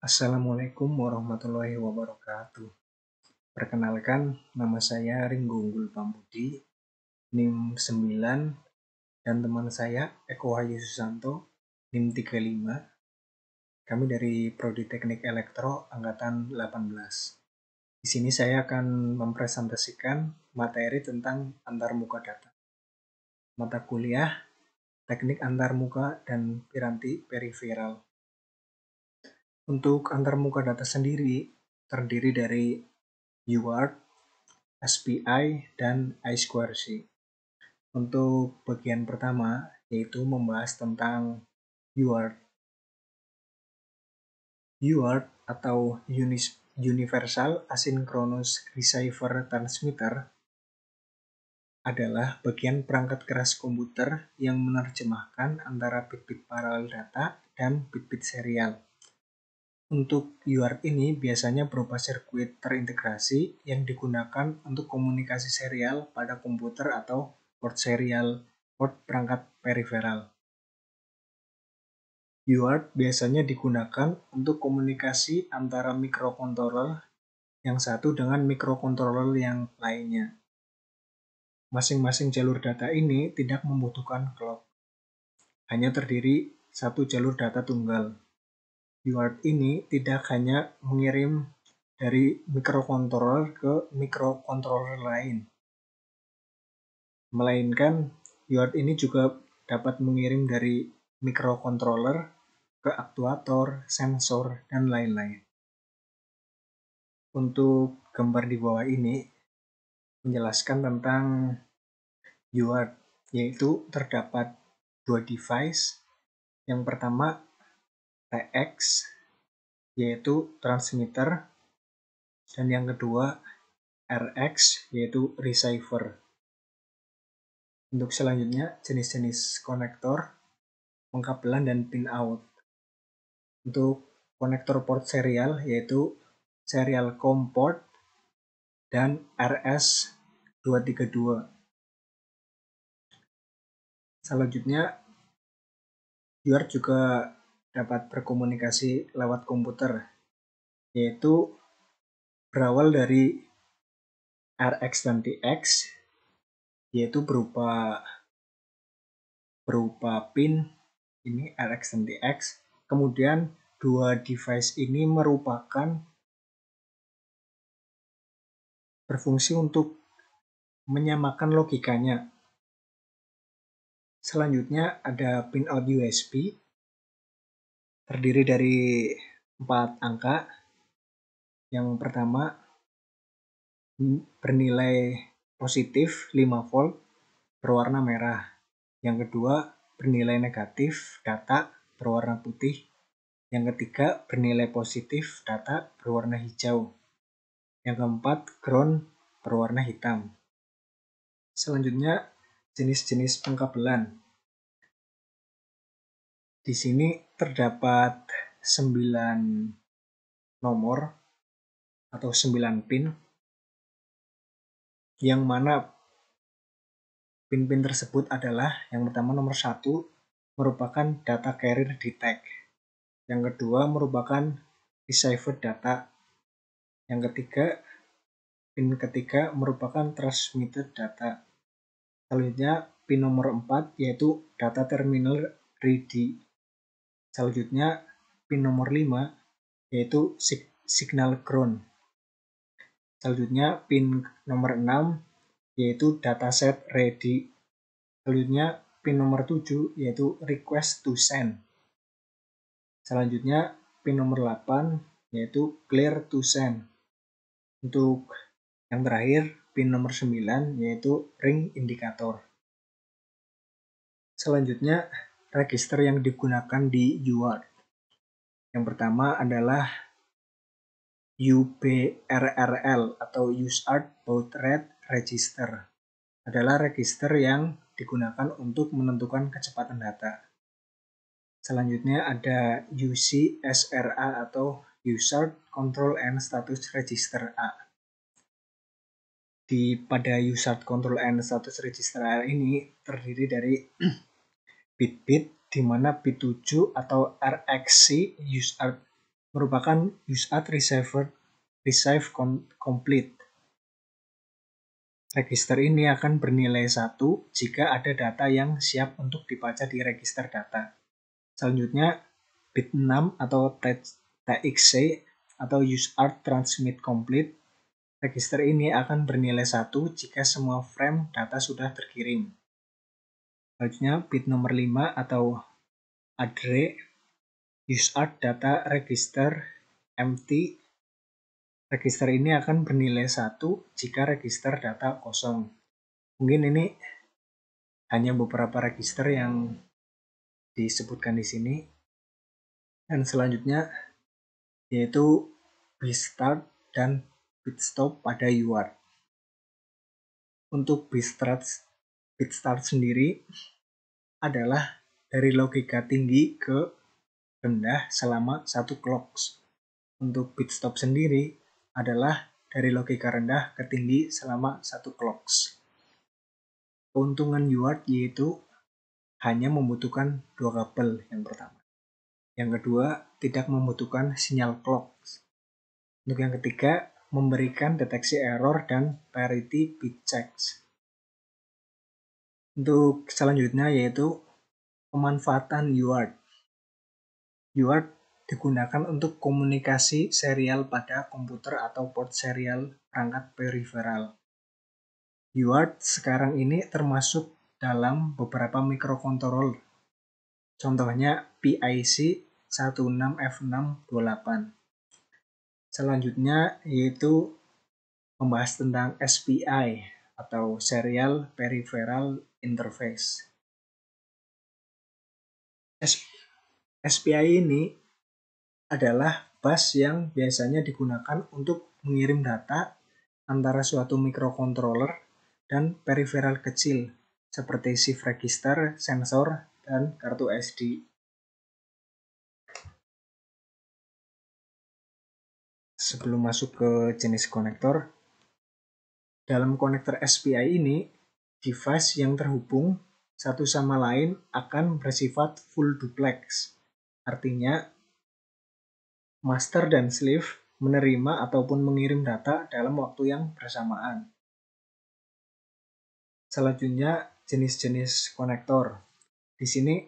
Assalamualaikum warahmatullahi wabarakatuh. Perkenalkan, nama saya Ringgo Unggul Pambudi, NIM 9, dan teman saya Eko Wahyu Susanto, NIM 35. Kami dari Prodi Teknik Elektro Angkatan 18. Di sini saya akan mempresentasikan materi tentang antarmuka data. Mata kuliah Teknik Antarmuka dan Piranti Periferal. Untuk antarmuka data sendiri terdiri dari UART, SPI, dan I2C. Untuk bagian pertama yaitu membahas tentang UART. UART atau Universal Asynchronous Receiver Transmitter adalah bagian perangkat keras komputer yang menerjemahkan antara bit-bit paralel data dan bit-bit serial. Untuk UART ini biasanya berupa sirkuit terintegrasi yang digunakan untuk komunikasi serial pada komputer atau port perangkat periferal. UART biasanya digunakan untuk komunikasi antara microcontroller yang satu dengan microcontroller yang lainnya. Masing-masing jalur data ini tidak membutuhkan clock, hanya terdiri satu jalur data tunggal. UART ini tidak hanya mengirim dari microcontroller ke microcontroller lain, melainkan UART ini juga dapat mengirim dari microcontroller ke aktuator, sensor, dan lain-lain. Untuk gambar di bawah ini menjelaskan tentang UART, yaitu terdapat dua device. Yang pertama TX, yaitu transmitter, dan yang kedua RX, yaitu receiver. Untuk selanjutnya jenis-jenis konektor, pengkabelan, dan pin out. Untuk konektor port serial yaitu serial COM port dan RS232. Selanjutnya UART juga dapat berkomunikasi lewat komputer, yaitu berawal dari RX dan TX, yaitu berupa pin ini RX dan TX. Kemudian dua device ini berfungsi untuk menyamakan logikanya. Selanjutnya ada pin out USB, terdiri dari 4 angka. Yang pertama bernilai positif 5 volt berwarna merah. Yang kedua bernilai negatif data berwarna putih. Yang ketiga bernilai positif data berwarna hijau. Yang keempat ground berwarna hitam. Selanjutnya jenis-jenis pengkabelan. Di sini terdapat 9 nomor atau 9 pin, yang mana pin-pin tersebut adalah yang pertama nomor 1 merupakan data carrier detect, yang kedua merupakan receiver data, yang ketiga pin ketiga merupakan transmitter data. Selanjutnya pin nomor 4 yaitu data terminal ready. Selanjutnya pin nomor 5 yaitu signal ground. Selanjutnya pin nomor 6 yaitu dataset ready. Selanjutnya pin nomor 7 yaitu request to send. Selanjutnya pin nomor 8 yaitu clear to send. Untuk yang terakhir pin nomor 9 yaitu ring indikator. Selanjutnya register yang digunakan di UART. Yang pertama adalah UBRRL atau UART Baud Rate Register. Adalah register yang digunakan untuk menentukan kecepatan data. Selanjutnya ada UCSRA atau UART Control and Status Register A. Pada UART Control and Status Register A ini terdiri dari bit-bit, di mana bit 7 atau RXC UART merupakan UseArt Receive Complete. Register ini akan bernilai 1 jika ada data yang siap untuk dibaca di register data. Selanjutnya, bit 6 atau TXC atau UseArt Transmit Complete. Register ini akan bernilai 1 jika semua frame data sudah terkirim. Selanjutnya, bit nomor 5 atau ADRE, UseArt Data Register Empty. Register ini akan bernilai 1 jika register data kosong. Mungkin ini hanya beberapa register yang disebutkan di sini. Dan selanjutnya yaitu bitstart dan bitstop pada UART. Untuk bitstart sendiri adalah dari logika tinggi ke rendah selama 1 clocks. Untuk bitstop sendiri adalah dari logika rendah ke tinggi selama 1 clocks. Keuntungan UART yaitu hanya membutuhkan 2 kabel yang pertama. Yang kedua, tidak membutuhkan sinyal clock. Untuk yang ketiga, memberikan deteksi error dan parity bit checks. Untuk selanjutnya yaitu pemanfaatan UART. UART digunakan untuk komunikasi serial pada komputer atau port serial perangkat periferal. UART sekarang ini termasuk dalam beberapa microcontroller. Contohnya PIC 16F628. Selanjutnya yaitu membahas tentang SPI atau Serial Peripheral Interface. SPI ini adalah bus yang biasanya digunakan untuk mengirim data antara suatu microcontroller dan periferal kecil seperti shift register, sensor, dan kartu SD. Sebelum masuk ke jenis konektor, dalam konektor SPI ini, device yang terhubung satu sama lain akan bersifat full duplex. Artinya, master dan slave menerima ataupun mengirim data dalam waktu yang bersamaan. Selanjutnya, jenis-jenis konektor. Di sini,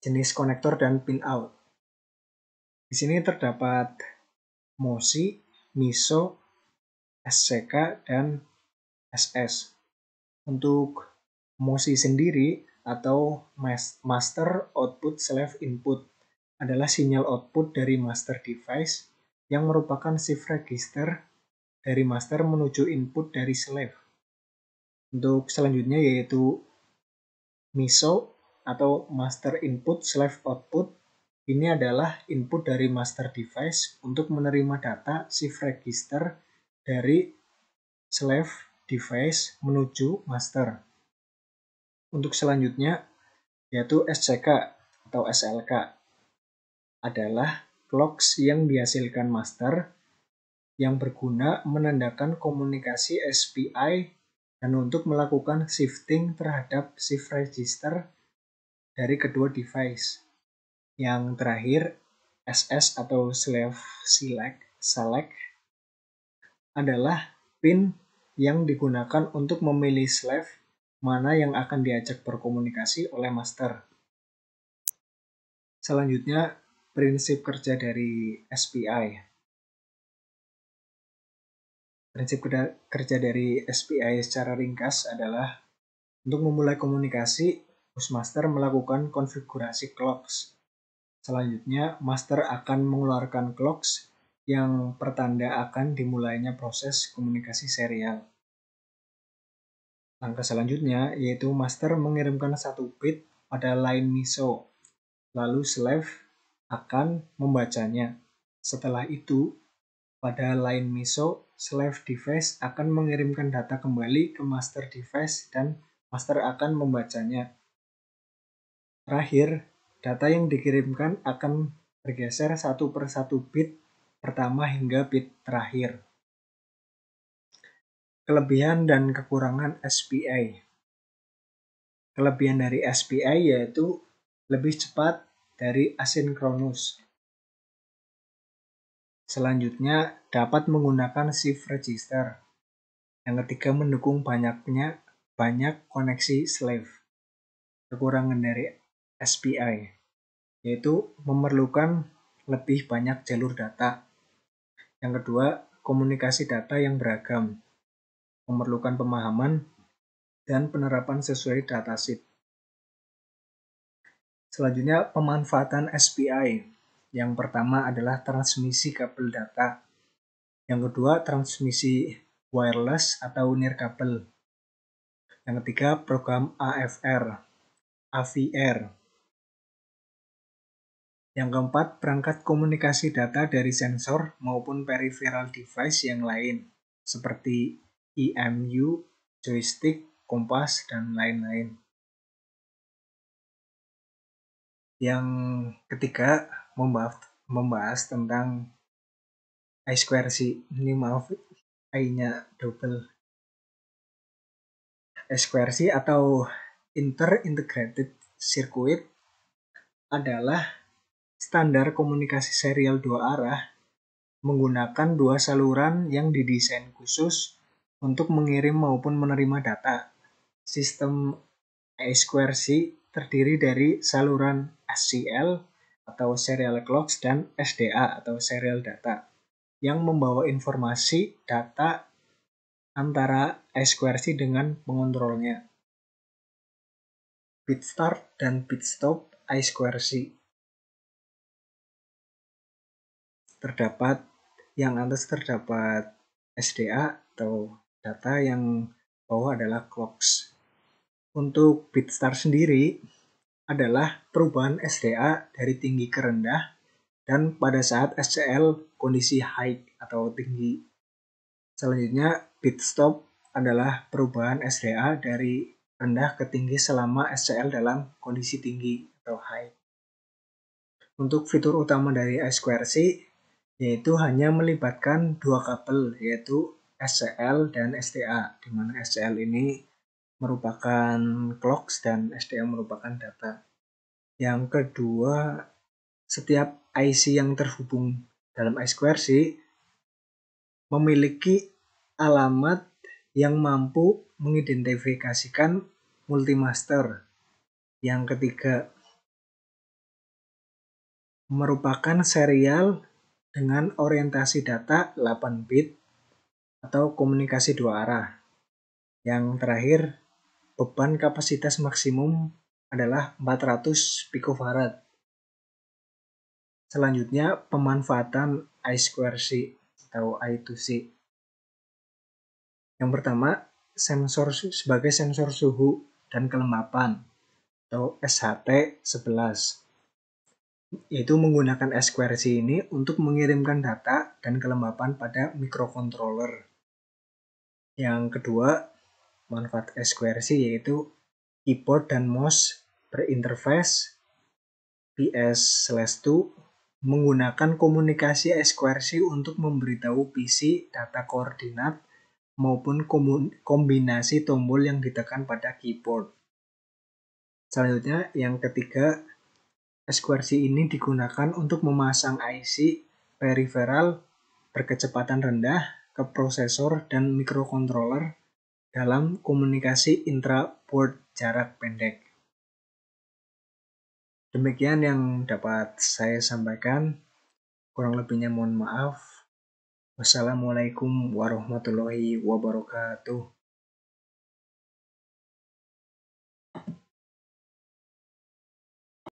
jenis konektor dan pinout. Di sini terdapat MOSI, MISO, SCK, dan SS. Untuk MOSI sendiri atau Master Output Slave Input adalah sinyal output dari master device yang merupakan shift register dari master menuju input dari slave. Untuk selanjutnya yaitu MISO atau Master Input Slave Output. Ini adalah input dari master device untuk menerima data shift register dari slave device menuju master. Untuk selanjutnya yaitu SCK atau SLK adalah clocks yang dihasilkan master yang berguna menandakan komunikasi SPI dan untuk melakukan shifting terhadap shift register dari kedua device. Yang terakhir, SS atau slave select adalah pin yang digunakan untuk memilih slave mana yang akan diajak berkomunikasi oleh master. Selanjutnya, prinsip kerja dari SPI. Prinsip kerja dari SPI secara ringkas adalah untuk memulai komunikasi, busmaster melakukan konfigurasi clocks. Selanjutnya, master akan mengeluarkan clocks yang pertanda akan dimulainya proses komunikasi serial. Langkah selanjutnya yaitu master mengirimkan 1 bit pada line MISO, lalu slave akan membacanya. Setelah itu, pada line MISO, slave device akan mengirimkan data kembali ke master device dan master akan membacanya. Terakhir, data yang dikirimkan akan bergeser 1 per 1 bit pertama hingga bit terakhir. Kelebihan dan kekurangan SPI. Kelebihan dari SPI yaitu lebih cepat dari asinkronus. Selanjutnya dapat menggunakan shift register. Yang ketiga mendukung banyak koneksi slave. Kekurangan dari SPI yaitu memerlukan lebih banyak jalur data. Yang kedua, komunikasi data yang beragam, memerlukan pemahaman dan penerapan sesuai datasheet. Selanjutnya, pemanfaatan SPI. Yang pertama adalah transmisi kabel data. Yang kedua, transmisi wireless atau nirkabel. Yang ketiga, program AVR. Yang keempat, perangkat komunikasi data dari sensor maupun peripheral device yang lain, seperti EMU, joystick, kompas, dan lain-lain. Yang ketiga, membahas tentang I2C. Ini maaf, I-nya double. I2C atau Inter-Integrated Circuit adalah standar komunikasi serial dua arah menggunakan dua saluran yang didesain khusus untuk mengirim maupun menerima data. Sistem I2C terdiri dari saluran SCL atau Serial Clocks dan SDA atau Serial Data yang membawa informasi data antara I2C dengan pengontrolnya. Bit start dan bit stop I2C. Yang atas terdapat SDA atau data, yang bawah adalah clocks. Untuk bit start sendiri adalah perubahan SDA dari tinggi ke rendah dan pada saat SCL kondisi high atau tinggi. Selanjutnya bit stop adalah perubahan SDA dari rendah ke tinggi selama SCL dalam kondisi tinggi atau high. Untuk fitur utama dari I2C yaitu hanya melibatkan dua kabel, yaitu SCL dan SDA, di mana SCL ini merupakan clocks dan SDA merupakan data. Yang kedua, setiap IC yang terhubung dalam I2C memiliki alamat yang mampu mengidentifikasikan multimaster. Yang ketiga, merupakan serial dengan orientasi data 8 bit atau komunikasi dua arah. Yang terakhir, beban kapasitas maksimum adalah 400 picofarad. Selanjutnya, pemanfaatan I2C atau I2C. Yang pertama, sebagai sensor suhu dan kelembapan atau SHT-11. Yaitu menggunakan I2C ini untuk mengirimkan data dan kelembapan pada microcontroller. Yang kedua, manfaat I2C yaitu keyboard dan mouse berinterface PS/2 menggunakan komunikasi I2C untuk memberitahu PC data koordinat maupun kombinasi tombol yang ditekan pada keyboard. Selanjutnya, yang ketiga, I2C ini digunakan untuk memasang IC peripheral berkecepatan rendah ke prosesor dan microcontroller dalam komunikasi intra-board jarak pendek. Demikian yang dapat saya sampaikan. Kurang lebihnya mohon maaf. Wassalamualaikum warahmatullahi wabarakatuh.